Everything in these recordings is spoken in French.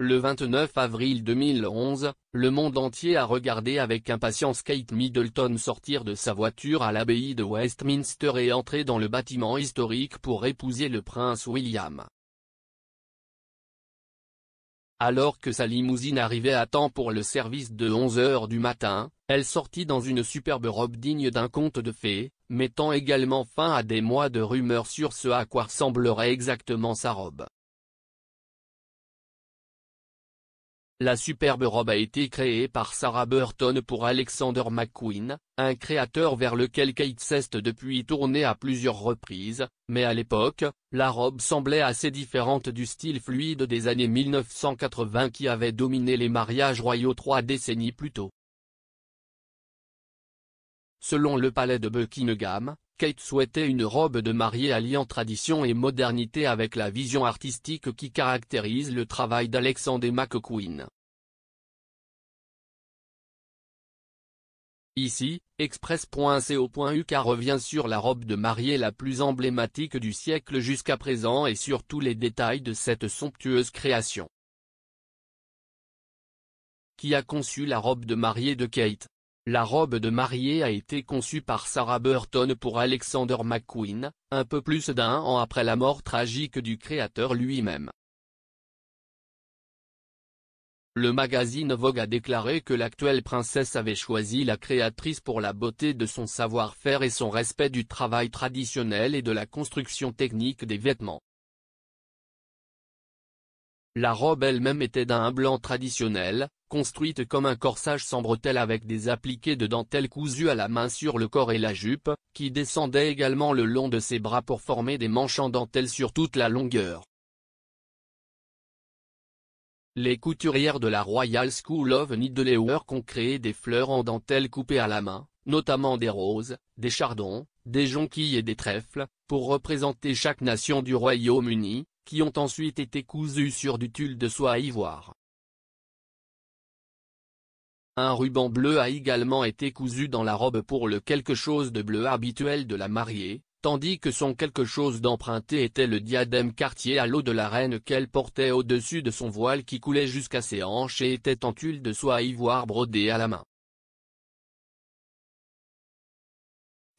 Le 29 avril 2011, le monde entier a regardé avec impatience Kate Middleton sortir de sa voiture à l'abbaye de Westminster et entrer dans le bâtiment historique pour épouser le prince William. Alors que sa limousine arrivait à temps pour le service de 11 h du matin, elle sortit dans une superbe robe digne d'un conte de fées, mettant également fin à des mois de rumeurs sur ce à quoi ressemblerait exactement sa robe. La superbe robe a été créée par Sarah Burton pour Alexander McQueen, un créateur vers lequel Kate s'est depuis tournée à plusieurs reprises, mais à l'époque, la robe semblait assez différente du style fluide des années 1980 qui avait dominé les mariages royaux 3 décennies plus tôt. Selon le palais de Buckingham, Kate souhaitait une robe de mariée alliant tradition et modernité avec la vision artistique qui caractérise le travail d'Alexander McQueen. Ici, Express.co.uk revient sur la robe de mariée la plus emblématique du siècle jusqu'à présent et sur tous les détails de cette somptueuse création. Qui a conçu la robe de mariée de Kate? La robe de mariée a été conçue par Sarah Burton pour Alexander McQueen, un peu plus d'un an après la mort tragique du créateur lui-même. Le magazine Vogue a déclaré que l'actuelle princesse avait choisi la créatrice pour la beauté de son savoir-faire et son respect du travail traditionnel et de la construction technique des vêtements. La robe elle-même était d'un blanc traditionnel, construite comme un corsage sans bretelles avec des appliqués de dentelle cousus à la main sur le corps et la jupe, qui descendait également le long de ses bras pour former des manches en dentelle sur toute la longueur. Les couturières de la Royal School of Needlework ont créé des fleurs en dentelle coupées à la main, notamment des roses, des chardons, des jonquilles et des trèfles, pour représenter chaque nation du Royaume-Uni, qui ont ensuite été cousues sur du tulle de soie ivoire. Un ruban bleu a également été cousu dans la robe pour le quelque chose de bleu habituel de la mariée, tandis que son quelque chose d'emprunté était le diadème Cartier à l'eau de la reine qu'elle portait au-dessus de son voile qui coulait jusqu'à ses hanches et était en tulle de soie ivoire brodée à la main.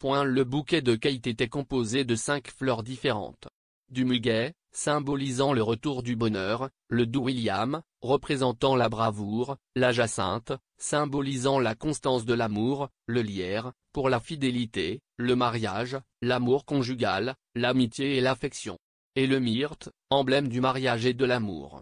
Le bouquet de Kate était composé de 5 fleurs différentes. Du muguet, symbolisant le retour du bonheur, le doux William, représentant la bravoure, la jacinthe, symbolisant la constance de l'amour, le lierre, pour la fidélité, le mariage, l'amour conjugal, l'amitié et l'affection. Et le myrte, emblème du mariage et de l'amour.